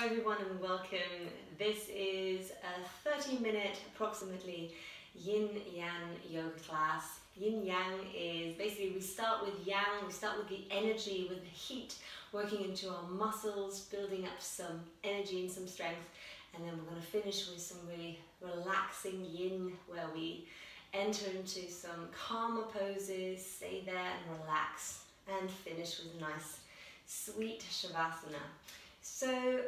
everyone and welcome. This is a 30-minute approximately yin-yang yoga class. Yin-yang is basically we start with yang, we start with the energy, with the heat, working into our muscles, building up some energy and some strength, and then we're going to finish with some really relaxing yin where we enter into some calmer poses, stay there and relax, and finish with a nice sweet shavasana. So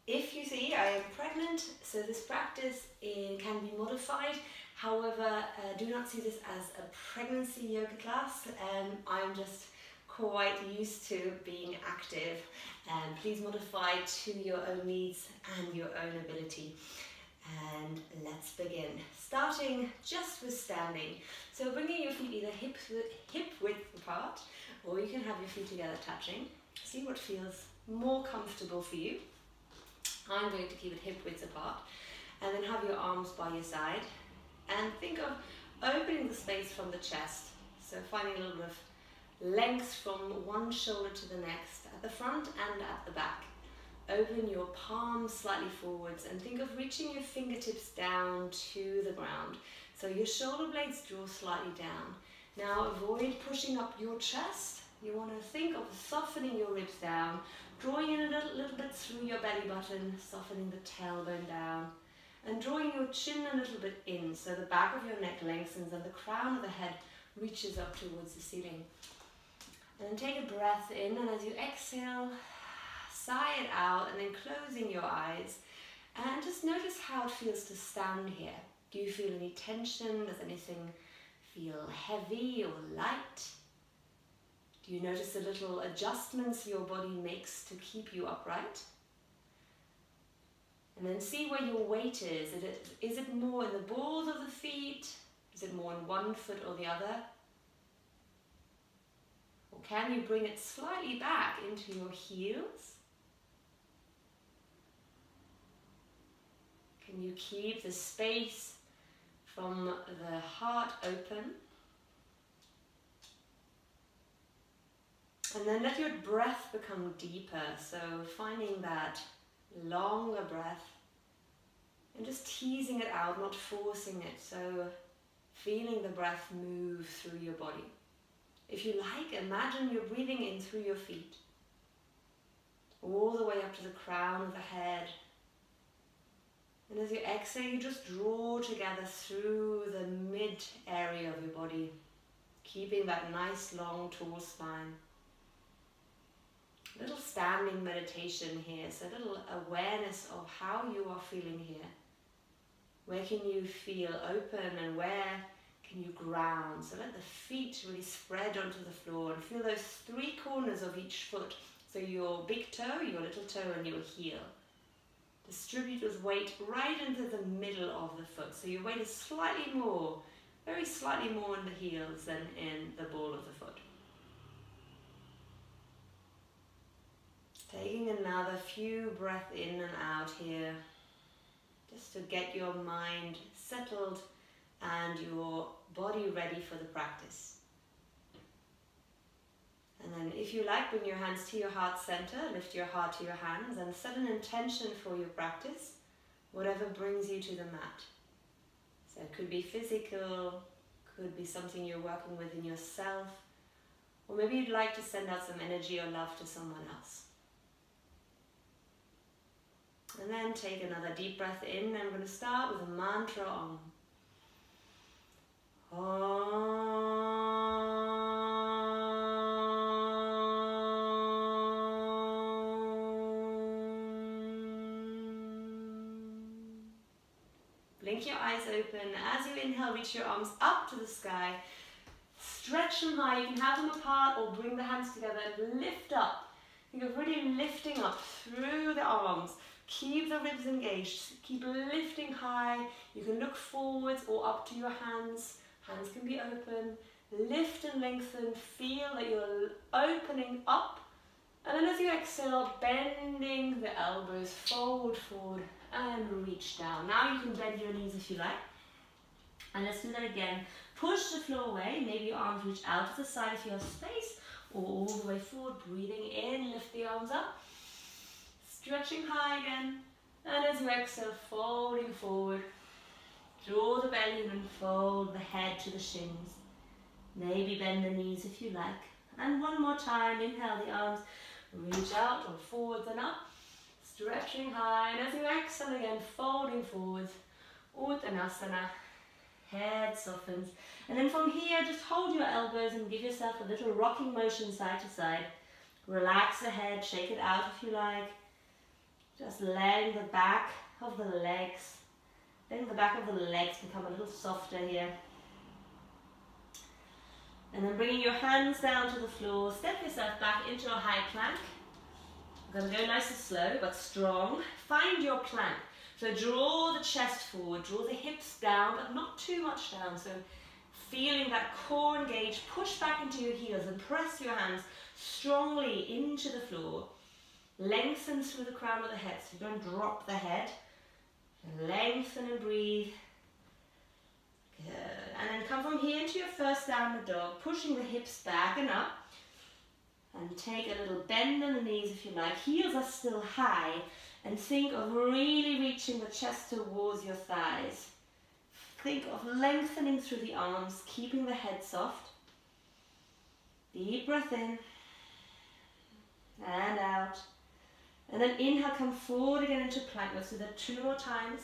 if you see, I am pregnant, so this practice can be modified. However, do not see this as a pregnancy yoga class. I'm just quite used to being active. Please modify to your own needs and your own ability. And let's begin. Starting just with standing. So bringing your feet either hip width apart, or you can have your feet together touching. See what feels more comfortable for you. I'm going to keep it hip width apart, and then have your arms by your side and think of opening the space from the chest, so finding a little bit of length from one shoulder to the next, at the front and at the back. Open your palms slightly forwards and think of reaching your fingertips down to the ground, so your shoulder blades draw slightly down. Now avoid pushing up your chest. You want to think of softening your ribs down, drawing in a little bit through your belly button, softening the tailbone down, and drawing your chin a little bit in so the back of your neck lengthens and the crown of the head reaches up towards the ceiling. And then take a breath in, and as you exhale, sigh it out, and then closing your eyes, and just notice how it feels to stand here. Do you feel any tension? Does anything feel heavy or light? Do you notice the little adjustments your body makes to keep you upright? And then see where your weight is. Is it more in the balls of the feet? Is it more in one foot or the other? Or can you bring it slightly back into your heels? Can you keep the space from the heart open? And then let your breath become deeper, so finding that longer breath and just teasing it out, not forcing it, so feeling the breath move through your body. If you like, imagine you're breathing in through your feet, all the way up to the crown of the head. And as you exhale, you just draw together through the mid area of your body, keeping that nice long tall spine. Little standing meditation here, so a little awareness of how you are feeling here. Where can you feel open and where can you ground? So let the feet really spread onto the floor and feel those three corners of each foot. So your big toe, your little toe and your heel. Distribute your weight right into the middle of the foot. So your weight is slightly more, very slightly more in the heels than in the ball of the foot. Taking another few breaths in and out here, just to get your mind settled and your body ready for the practice. And then if you like, bring your hands to your heart center, lift your heart to your hands and set an intention for your practice, whatever brings you to the mat. So it could be physical, could be something you're working with in yourself, or maybe you'd like to send out some energy or love to someone else. And then take another deep breath in, and I'm going to start with a mantra Om. Blink your eyes open. As you inhale, reach your arms up to the sky. Stretch them high. You can have them apart or bring the hands together and lift up. Think of really lifting up through the arms. Keep the ribs engaged, keep lifting high. You can look forwards or up to your hands. Hands can be open. Lift and lengthen, feel that you're opening up. And then as you exhale, bending the elbows forward, and reach down. Now you can bend your knees if you like. And let's do that again. Push the floor away, maybe your arms reach out to the side if you have space, or all the way forward, breathing in, lift the arms up. Stretch stretching high again. And as you exhale, folding forward. Draw the belly in and fold the head to the shins. Maybe bend the knees if you like. And one more time, inhale the arms, reach out or forwards and up. Stretching high, and as you exhale again, folding forwards. Uttanasana. Head softens. And then from here, just hold your elbows and give yourself a little rocking motion side to side. Relax the head, shake it out if you like. Just letting the back of the legs, letting the back of the legs become a little softer here. And then bringing your hands down to the floor, step yourself back into a high plank. We're going to go nice and slow, but strong. Find your plank. So draw the chest forward, draw the hips down, but not too much down. So feeling that core engaged, push back into your heels and press your hands strongly into the floor. Lengthen through the crown of the head, so you don't drop the head. Lengthen and breathe. Good. And then come from here into your first downward dog, pushing the hips back and up. And take a little bend in the knees if you like. Heels are still high. And think of really reaching the chest towards your thighs. Think of lengthening through the arms, keeping the head soft. Deep breath in. And out. And then inhale, come forward again into plank. Let's do that 2 more times.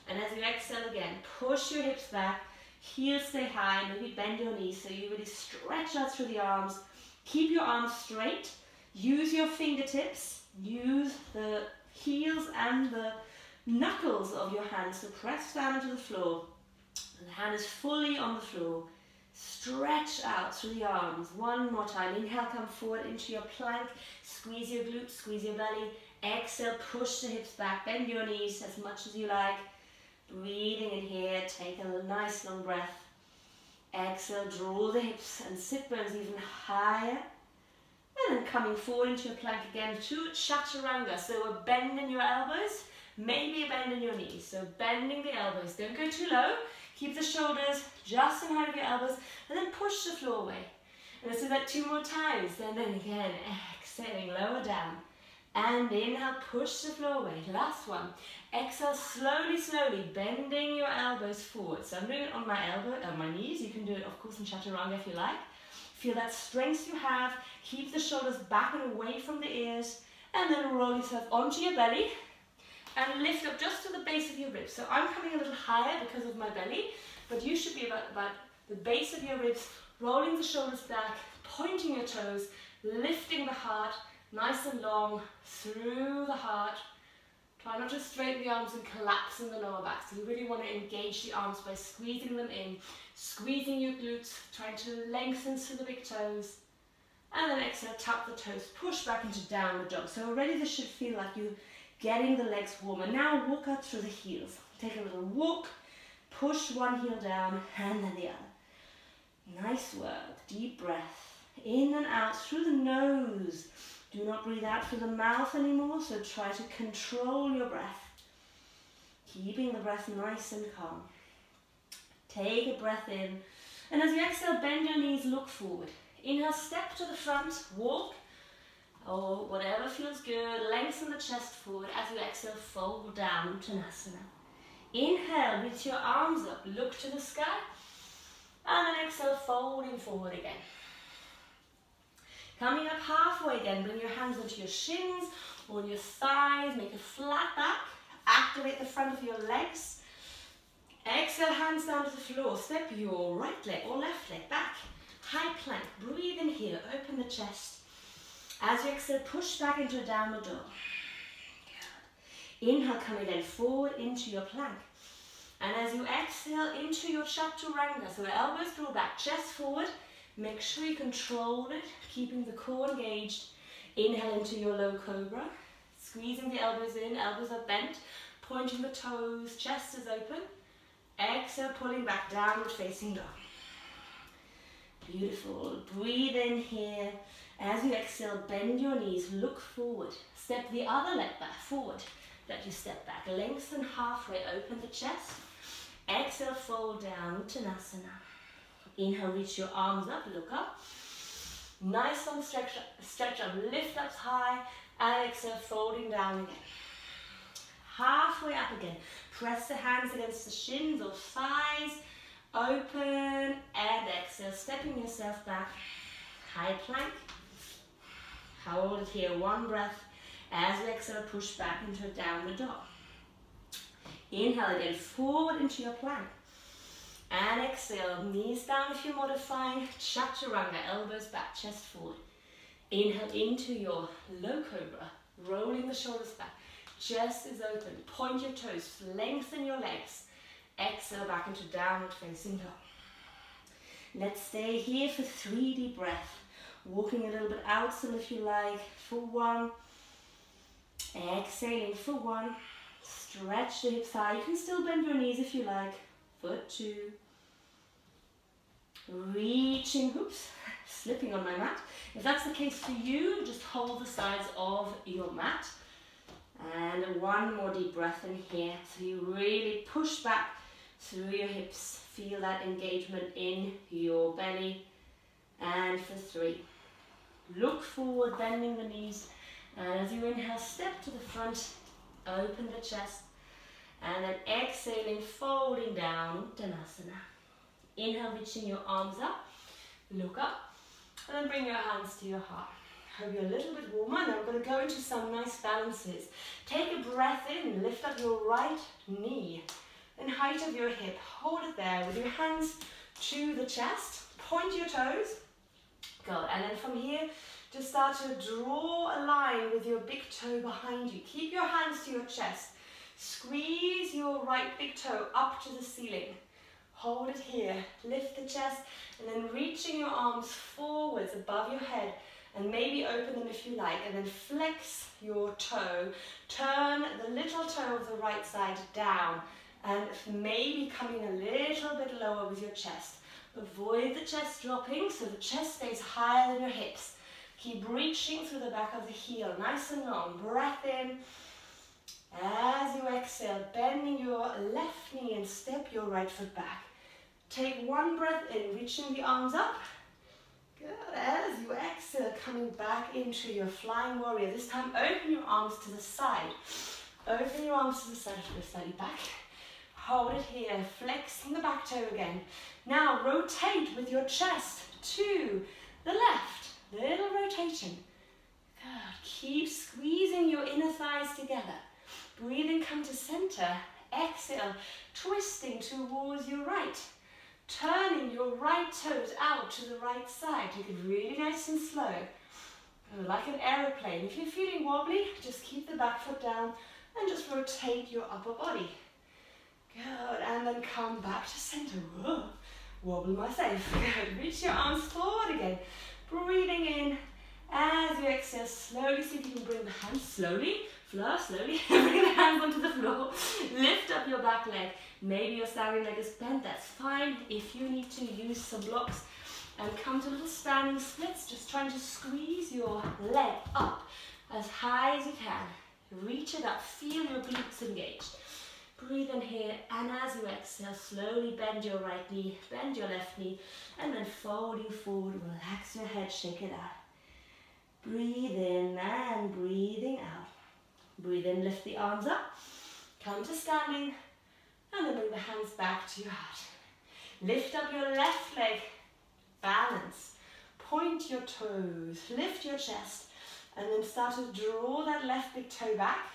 And as you exhale again, push your hips back. Heels stay high. Maybe bend your knees so you really stretch out through the arms. Keep your arms straight. Use your fingertips. Use the heels and the knuckles of your hands to press down into the floor. And the hand is fully on the floor. Stretch out through the arms. 1 more time. Inhale, come forward into your plank. Squeeze your glutes, squeeze your belly. Exhale, push the hips back. Bend your knees as much as you like. Breathing in here. Take a nice long breath. Exhale, draw the hips and sit bones even higher. And then coming forward into your plank again to chaturanga. So we're bending your elbows, maybe a bend in your knees. So bending the elbows. Don't go too low. Keep the shoulders just in height of your elbows. And then push the floor away. And let's do that 2 more times. And then again, exhaling, lower down. And inhale, push the floor away. Last one. Exhale, slowly, slowly, bending your elbows forward. So I'm doing it on my my knees. You can do it, of course, in chaturanga if you like. Feel that strength you have. Keep the shoulders back and away from the ears. And then roll yourself onto your belly. And lift up just to the base of your ribs. So I'm coming a little higher because of my belly. But you should be about the base of your ribs. Rolling the shoulders back. Pointing your toes. Lifting the heart. Nice and long. Through the heart. Try not to straighten the arms and collapse in the lower back. So you really want to engage the arms by squeezing them in. Squeezing your glutes, trying to lengthen through the big toes. And then exhale, tap the toes, push back into downward dog. So already this should feel like you're getting the legs warmer. Now walk out through the heels. Take a little walk, push one heel down and then the other. Nice work, deep breath. In and out through the nose. Do not breathe out through the mouth anymore, so try to control your breath. Keeping the breath nice and calm. Take a breath in. And as you exhale, bend your knees, look forward. Inhale, step to the front, walk. Or whatever feels good. Lengthen the chest forward. As you exhale, fold down, Uttanasana. Inhale, reach your arms up, look to the sky. And then exhale, folding forward again. Coming up halfway again, bring your hands onto your shins, on your thighs, make a flat back. Activate the front of your legs. Exhale, hands down to the floor. Step your right leg or left leg back. High plank. Breathe in here. Open the chest. As you exhale, push back into a downward dog. Good. Inhale, coming then forward into your plank. And as you exhale into your chaturanga, so elbows draw back, chest forward. Make sure you control it, keeping the core engaged. Inhale into your low cobra. Squeezing the elbows in, elbows are bent. Pointing the toes, chest is open. Exhale, pulling back, downward facing dog. Beautiful. Breathe in here. As you exhale, bend your knees, look forward. Step the other leg back, forward. Let you step back. Lengthen halfway, open the chest. Exhale, fold down, Uttanasana. Inhale, reach your arms up, look up. Nice long stretch up, lift up high. And exhale, folding down again. halfway up again. Press the hands against the shins or thighs. Open and exhale, stepping yourself back. High plank. Hold it here, one breath. As you exhale, push back into a downward dog. Inhale again, forward into your plank. And exhale, knees down if you're modifying. Chaturanga, elbows back, chest forward. Inhale into your low cobra, rolling the shoulders back. Chest is open, point your toes, lengthen your legs. Exhale back into downward facing dog. Let's stay here for 3 deep breaths. Walking a little bit out still if you like, for 1. Exhaling for 1. Stretch the hips high. You can still bend your knees if you like, for 2. Reaching, oops, slipping on my mat. If that's the case for you, just hold the sides of your mat. And 1 more deep breath in here. So you really push back through your hips. Feel that engagement in your belly. And for 3. Look forward, bending the knees. And as you inhale, step to the front. Open the chest. And then exhaling, folding down, Uttanasana. Inhale, reaching your arms up. Look up. And then bring your hands to your heart. Hope you're a little bit warmer. Now we're going to go into some nice balances. Take a breath in. Lift up your right knee. And height of your hip. Hold it there with your hands to the chest. Point your toes. Good. And then from here, just start to draw a line with your big toe behind you. Keep your hands to your chest. Squeeze your right big toe up to the ceiling. Hold it here. Lift the chest and then reaching your arms forwards above your head. And maybe open them if you like, and then flex your toe. Turn the little toe of the right side down, and maybe coming a little bit lower with your chest. Avoid the chest dropping, so the chest stays higher than your hips. Keep reaching through the back of the heel, nice and long. Breath in. As you exhale, bending your left knee and step your right foot back. Take 1 breath in, reaching the arms up. Good. As you exhale, coming back into your flying warrior. This time, open your arms to the side. Open your arms to the side, go slightly back. Hold it here, flexing the back toe again. Now, rotate with your chest to the left. Little rotation. Good. Keep squeezing your inner thighs together. Breathing, come to center. Exhale, twisting towards your right. Turning your right toes out to the right side. Take it really nice and slow. Like an aeroplane. If you're feeling wobbly, just keep the back foot down and just rotate your upper body. Good. And then come back to center. Whoa. Wobble myself. Good. Reach your arms forward again. Breathing in. As you exhale, slowly see if you can bring the hands slowly. Fleur, slowly. Bring the hands onto the floor. Lift up your back leg. Maybe your standing leg is bent, that's fine. If you need to use some blocks and come to little standing splits, just trying to squeeze your leg up as high as you can. Reach it up, feel your glutes engaged. Breathe in here, and as you exhale, slowly bend your right knee, bend your left knee, and then folding forward, relax your head, shake it out. Breathe in and breathing out. Breathe in, lift the arms up, come to standing, and then bring the hands back to your heart. Lift up your left leg, balance. Point your toes, lift your chest, and then start to draw that left big toe back,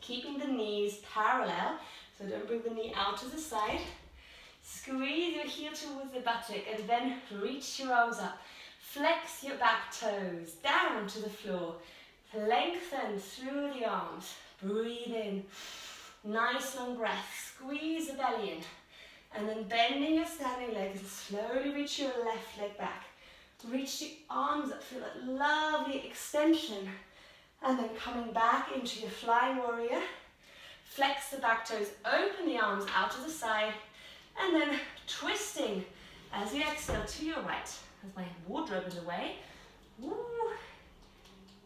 keeping the knees parallel, so don't bring the knee out to the side. Squeeze your heel towards the buttock, and then reach your arms up. Flex your back toes down to the floor. Lengthen through the arms. Breathe in. Nice long breath. Squeeze the belly in. And then bending your standing legs and slowly reach your left leg back. Reach the arms up. Feel that lovely extension. And then coming back into your flying warrior. Flex the back toes. Open the arms out to the side. And then twisting as you exhale to your right. As my wardrobe in the way. Woo.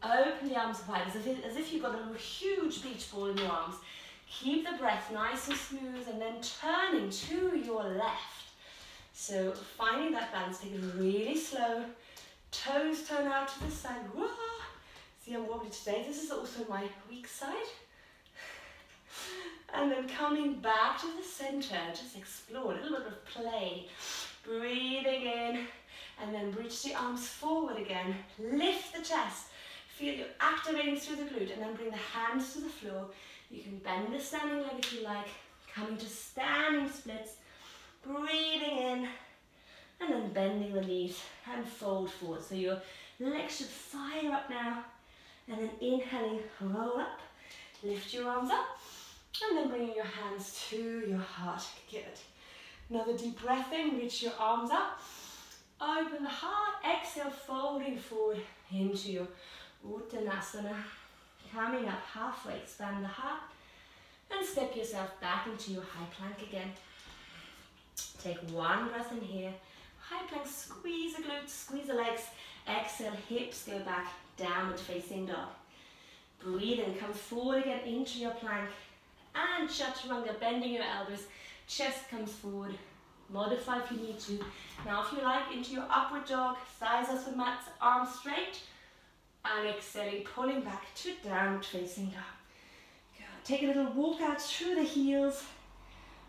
Open the arms wide as if you've got a huge beach ball in your arms. Keep the breath nice and smooth, and then turning to your left. So finding that balance, take it really slow. Toes turn out to the side. Whoa. See, I'm wobbly today. This is also my weak side. And then coming back to the center, just explore, a little bit of play. Breathing in, and then reach the arms forward again. Lift the chest. Feel you activating through the glute, and then bring the hands to the floor. You can bend the standing leg if you like. Coming to standing splits. Breathing in, and then bending the knees and fold forward. So your legs should fire up now. And then inhaling, roll up. Lift your arms up. And then bringing your hands to your heart. Good. Another deep breath in. Reach your arms up. Open the heart. Exhale, folding forward into your Uttanasana. Coming up halfway. Expand the heart. And step yourself back into your high plank again. Take one breath in here. High plank, squeeze the glutes, squeeze the legs. Exhale, hips go back, downward facing dog. Breathe in, come forward again into your plank. And chaturanga, bending your elbows. Chest comes forward. Modify if you need to. Now if you like, into your upward dog. Thighs up the mats, arms straight. And exhaling, pulling back to downward facing dog. Good. Take a little walk out through the heels.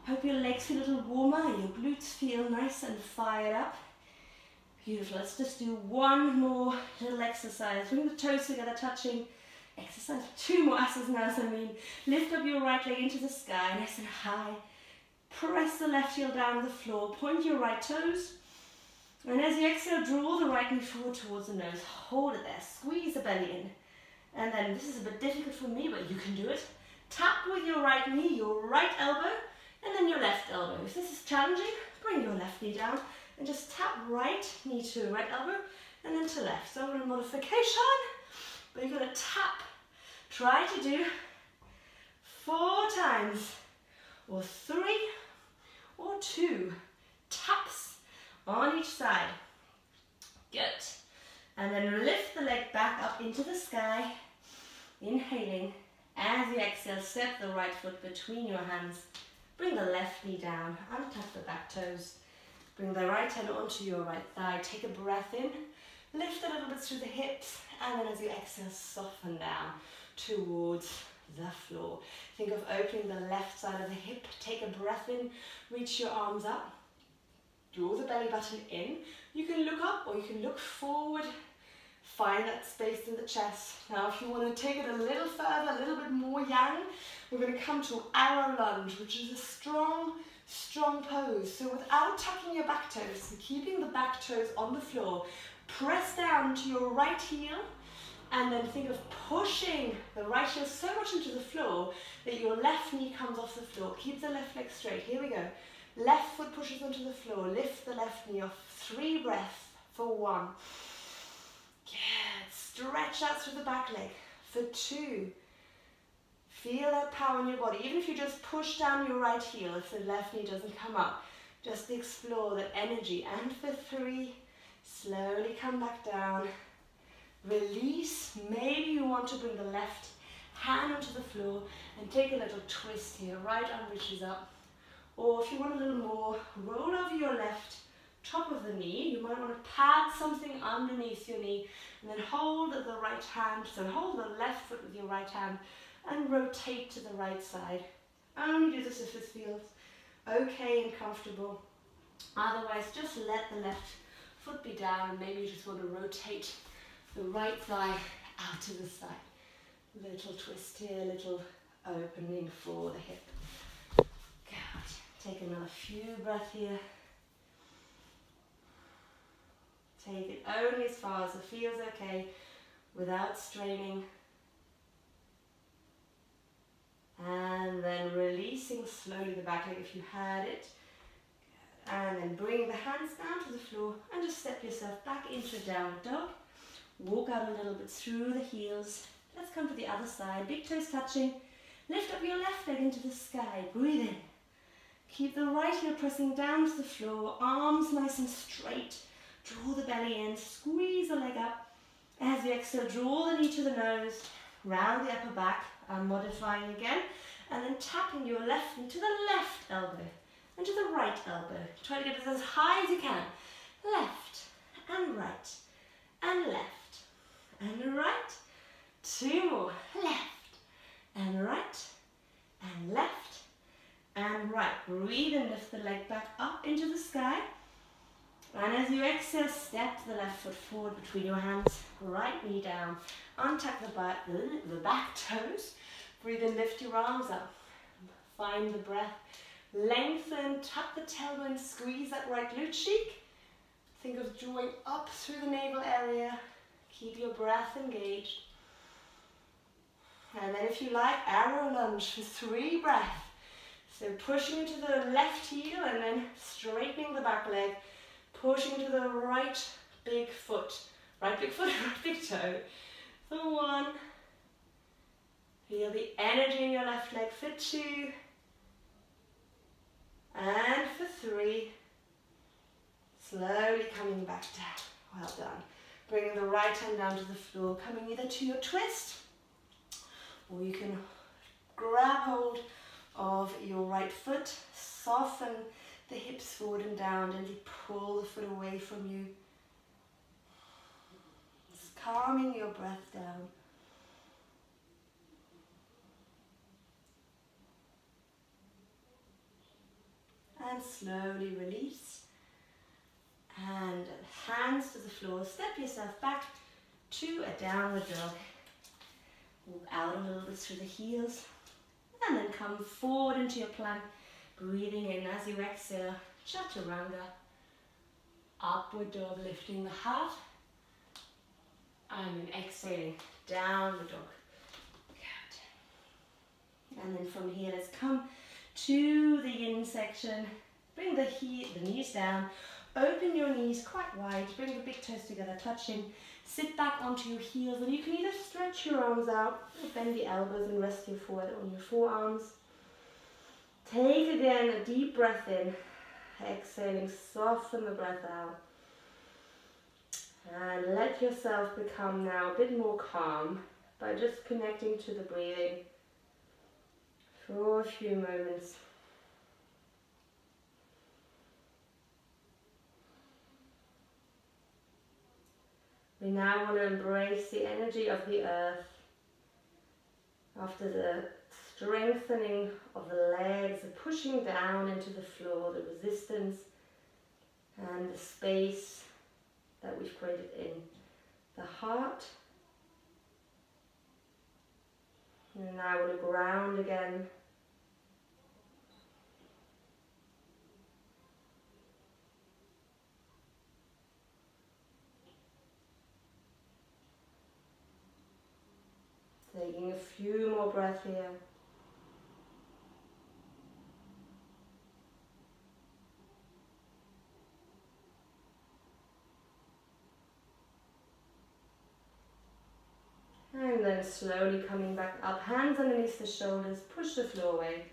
Hope your legs feel a little warmer, your glutes feel nice and fired up. Beautiful. Let's just do one more little exercise. Bring the toes together, touching. Exercise. Two more asanas, I mean. Lift up your right leg into the sky, nice and high. Press the left heel down to the floor. Point your right toes. And as you exhale, draw the right knee forward towards the nose. Hold it there. Squeeze the belly in. And then, this is a bit difficult for me, but you can do it. Tap with your right knee, your right elbow, and then your left elbow. If this is challenging, bring your left knee down and just tap right knee to right elbow and then to left. So I'm going to modification, but you're going to tap. Try to do 4 times, or 3, or 2 taps on each side. Good. And then lift the leg back up into the sky. Inhaling. As you exhale, step the right foot between your hands. Bring the left knee down, untap the back toes. Bring the right hand onto your right thigh. Take a breath in. Lift a little bit through the hips. And then as you exhale, soften down towards the floor. Think of opening the left side of the hip. Take a breath in. Reach your arms up. Draw the belly button in. You can look up or you can look forward. Find that space in the chest. Now if you want to take it a little further, a little bit more yang, we're going to come to arrow lunge, which is a strong, strong pose. So without tucking your back toes, keeping the back toes on the floor, press down to your right heel, and then think of pushing the right heel so much into the floor that your left knee comes off the floor. Keep the left leg straight. Here we go. Left foot pushes onto the floor. Lift the left knee off. 3 breaths for 1. Good. Stretch out through the back leg for 2. Feel that power in your body. Even if you just push down your right heel, if the left knee doesn't come up, just explore that energy. And for 3, slowly come back down. Release. Maybe you want to bring the left hand onto the floor and take a little twist here. Right arm reaches up. Or if you want a little more, roll over your left top of the knee. You might want to pad something underneath your knee and then hold the right hand. So hold the left foot with your right hand and rotate to the right side. Only do this if it feels okay and comfortable. Otherwise, just let the left foot be down and maybe you just want to rotate the right thigh out to the side. Little twist here, little opening for the hip. Good. Take another few breaths here. Take it only as far as it feels okay without straining. And then releasing slowly the back leg if you had it. Good. And then bring the hands down to the floor and just step yourself back into a downward dog. Walk out a little bit through the heels. Let's come to the other side. Big toes touching. Lift up your left leg into the sky. Breathe in. Keep the right heel pressing down to the floor. Arms nice and straight. Draw the belly in. Squeeze the leg up. As you exhale, draw the knee to the nose. Round the upper back. And modifying again. And then tapping your left knee to the left elbow. And to the right elbow. Try to get this as high as you can. Left and right. And left. And right. 2 more. Left and right and left Right, breathe and lift the leg back up into the sky. And as you exhale, step the left foot forward between your hands, right knee down. Untuck the back toes. Breathe and lift your arms up. Find the breath. Lengthen, tuck the tailbone, squeeze that right glute cheek. Think of drawing up through the navel area. Keep your breath engaged. And then if you like, arrow lunge for 3 breaths. So pushing into the left heel and then straightening the back leg. Pushing to the right big foot. Right big foot, right big toe. For 1. Feel the energy in your left leg for 2. And for 3. Slowly coming back down. Well done. Bringing the right hand down to the floor, coming either to your twist, or you can grab hold of your right foot, soften the hips forward and down, gently pull the foot away from you. Just calming your breath down. And slowly release. And hands to the floor. Step yourself back to a downward dog. Walk out a little bit through the heels. And then come forward into your plank. Breathing in as you exhale. Chaturanga. Upward dog, lifting the heart. And then exhaling. Downward dog. Good. And then from here, let's come to the yin section. Bring the knees down. Open your knees quite wide, bring the big toes together, touching. Sit back onto your heels, and you can either stretch your arms out, or bend the elbows and rest your forehead on your forearms. Take again a deep breath in, exhaling, soften the breath out. And let yourself become now a bit more calm by just connecting to the breathing for a few moments. We now want to embrace the energy of the earth. After the strengthening of the legs, the pushing down into the floor, the resistance and the space that we've created in the heart. And now I want to ground again. Taking a few more breaths here. And then slowly coming back up, hands underneath the shoulders, push the floor away.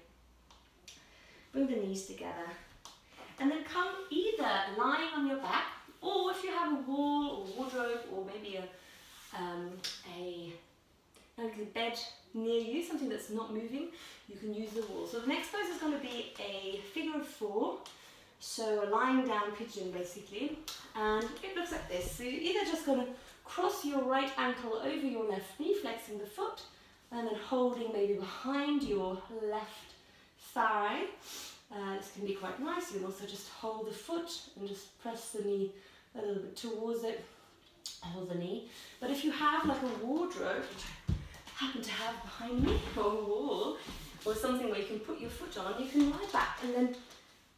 Bring the knees together. And then come either lying on your back, or if you have a wall or wardrobe, or maybe a bed near you, something that's not moving, you can use the wall. So the next pose is going to be a figure of 4. So a lying down pigeon basically. And it looks like this. So you're either just going to cross your right ankle over your left knee, flexing the foot, and then holding maybe behind your left thigh. This can be quite nice. You can also just hold the foot and just press the knee a little bit towards it. Hold the knee. But if you have like a wardrobe, which I happen to have behind me, or a wall, or something where you can put your foot on, you can lie back and then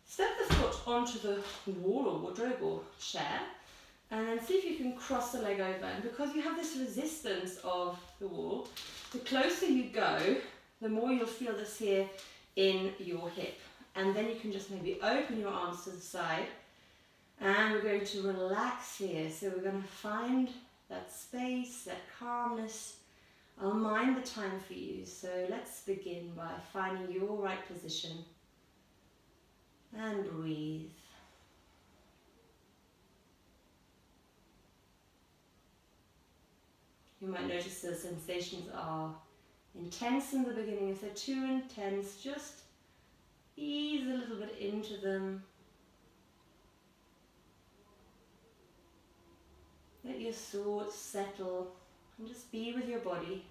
step the foot onto the wall or wardrobe or chair, and then see if you can cross the leg over. And because you have this resistance of the wall, the closer you go, the more you'll feel this here in your hip. And then you can just maybe open your arms to the side, and we're going to relax here. So we're going to find that space, that calmness. I'll mind the time for you. So let's begin by finding your right position. And breathe. You might notice the sensations are intense in the beginning. If they're too intense, just ease a little bit into them. Let your thoughts settle and just be with your body.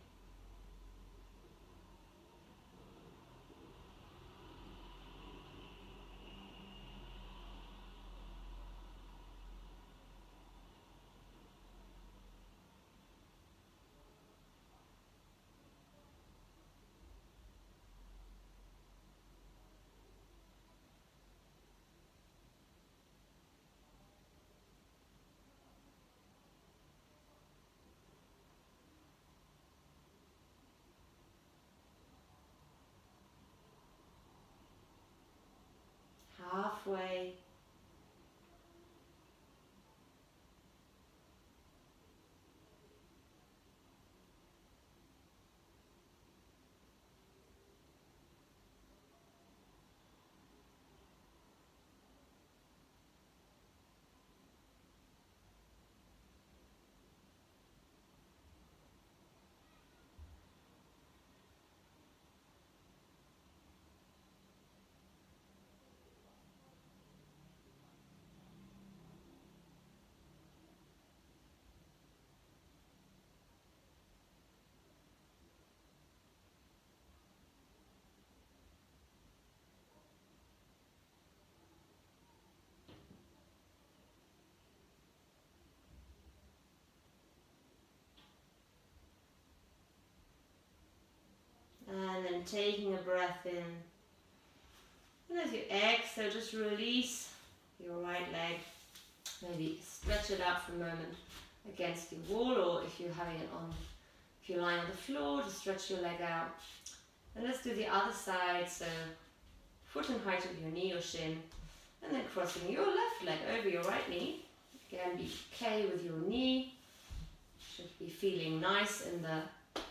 then taking a breath in. And as you exhale, just release your right leg. Maybe stretch it out for a moment against your wall, or if you're having it on, if you're lying on the floor, just stretch your leg out. And let's do the other side, so foot and height of your knee or shin, and then crossing your left leg over your right knee. Again, be okay with your knee. Should be feeling nice in the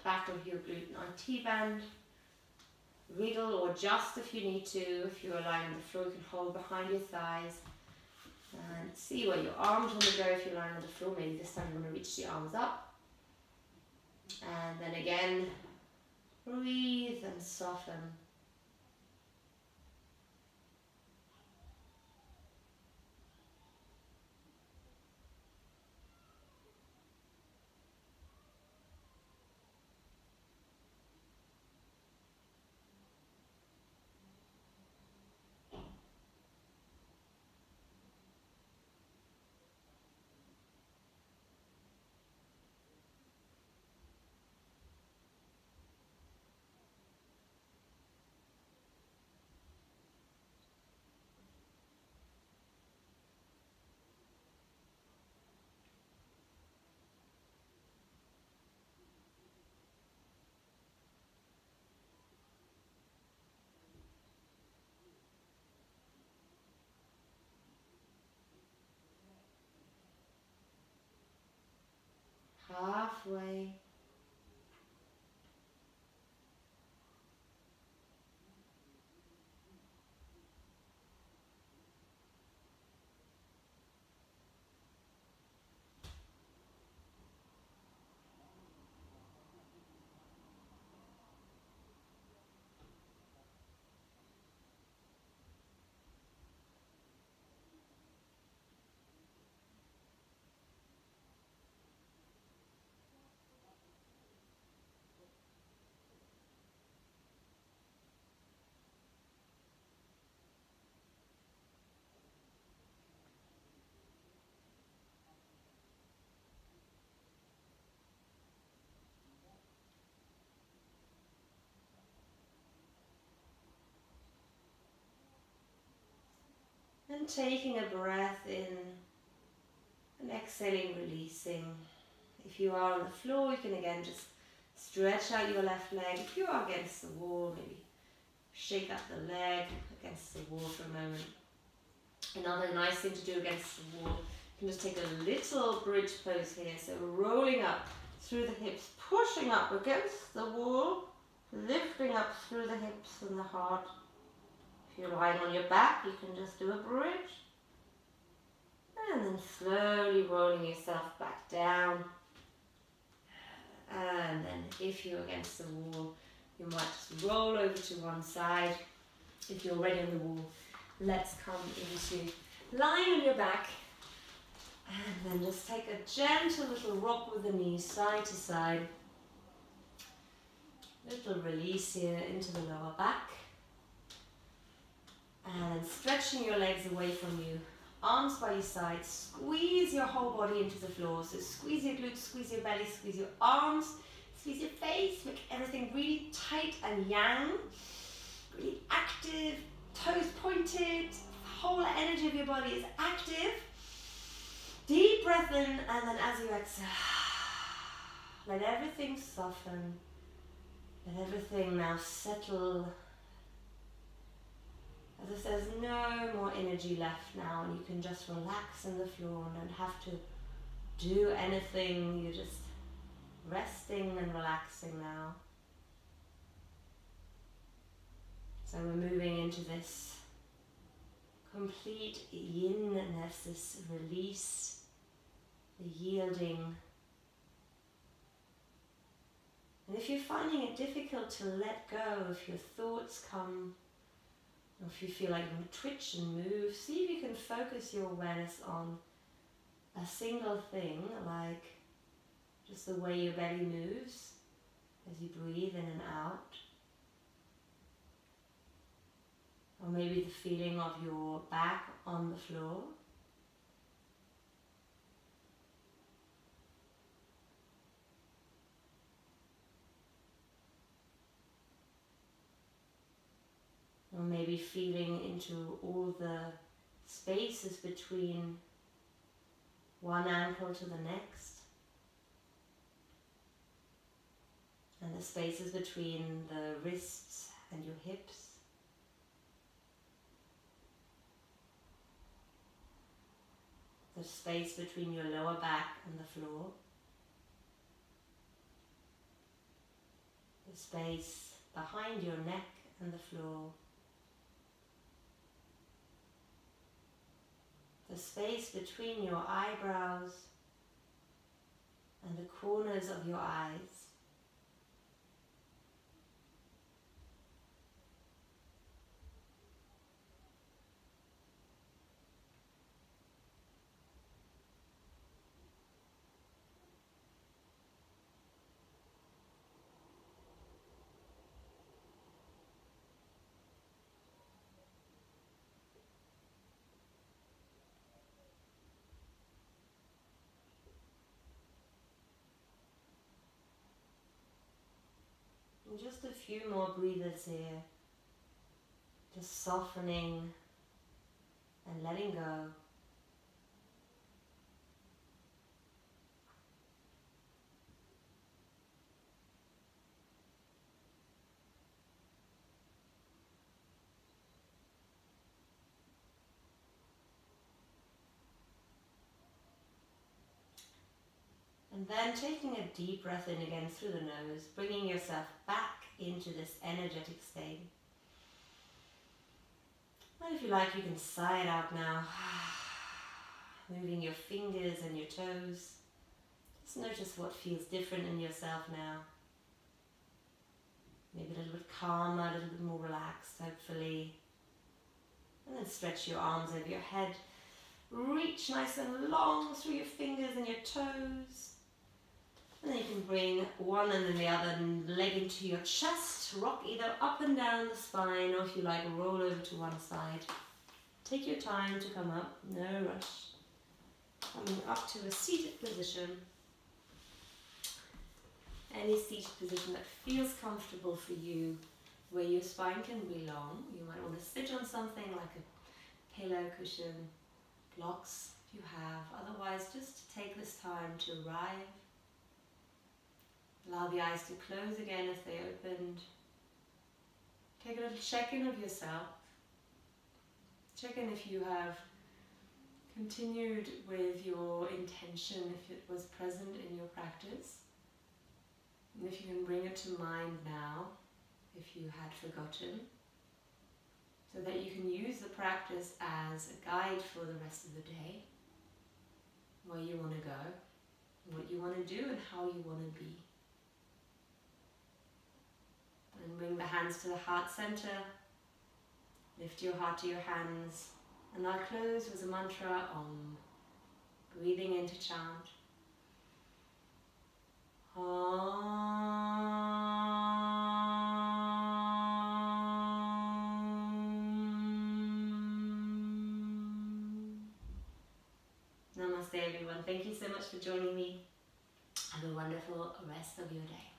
back of your glute 90 band. Wiggle or adjust if you need to. If you're lying on the floor, you can hold behind your thighs. And see where your arms want to go if you're lying on the floor. Maybe this time you want to reach the arms up. And then again, breathe and soften. Halfway. And taking a breath in and exhaling, releasing. If you are on the floor, you can again just stretch out your left leg. If you are against the wall, maybe shake up the leg against the wall for a moment. Another nice thing to do against the wall, you can just take a little bridge pose here. So rolling up through the hips, pushing up against the wall, lifting up through the hips and the heart. If you're lying on your back, you can just do a bridge. And then slowly rolling yourself back down. And then if you're against the wall, you might just roll over to one side. If you're already on the wall, let's come into lying on your back. And then just take a gentle little rock with the knees side to side. Little release here into the lower back. And then stretching your legs away from you. Arms by your sides, squeeze your whole body into the floor. So squeeze your glutes, squeeze your belly, squeeze your arms, squeeze your face, make everything really tight and yang, really active, toes pointed, the whole energy of your body is active. Deep breath in, and then as you exhale, let everything soften, let everything now settle. As if there's no more energy left now, and you can just relax on the floor and don't have to do anything. You're just resting and relaxing now. So we're moving into this complete yin, and there's this release, the yielding. And if you're finding it difficult to let go, if your thoughts come, or if you feel like you want to twitch and move, see if you can focus your awareness on a single thing, like just the way your belly moves as you breathe in and out. Or maybe the feeling of your back on the floor. maybe feeling into all the spaces between one ankle to the next, and the spaces between the wrists and your hips. The space between your lower back and the floor. The space behind your neck and the floor. The space between your eyebrows and the corners of your eyes. And just a few more breathers here, just softening and letting go. And then taking a deep breath in again through the nose, bringing yourself back into this energetic state. And if you like, you can sigh it out now, moving your fingers and your toes. Just notice what feels different in yourself now. Maybe a little bit calmer, a little bit more relaxed, hopefully. And then stretch your arms over your head. Reach nice and long through your fingers and your toes. And then you can bring one and then the other leg into your chest. Rock either up and down the spine, or if you like, roll over to one side. Take your time to come up, no rush. Coming up to a seated position. Any seated position that feels comfortable for you, where your spine can be long. You might want to sit on something like a pillow, cushion, blocks if you have. Otherwise, just take this time to arrive. Allow the eyes to close again as they opened. Take a little check-in of yourself. Check in if you have continued with your intention, if it was present in your practice. And if you can bring it to mind now, if you had forgotten, so that you can use the practice as a guide for the rest of the day, where you want to go, what you want to do and how you want to be. And bring the hands to the heart center. Lift your heart to your hands. And I'll close with a mantra, Om. Breathing in to chant. Om. Namaste everyone. Thank you so much for joining me. Have a wonderful rest of your day.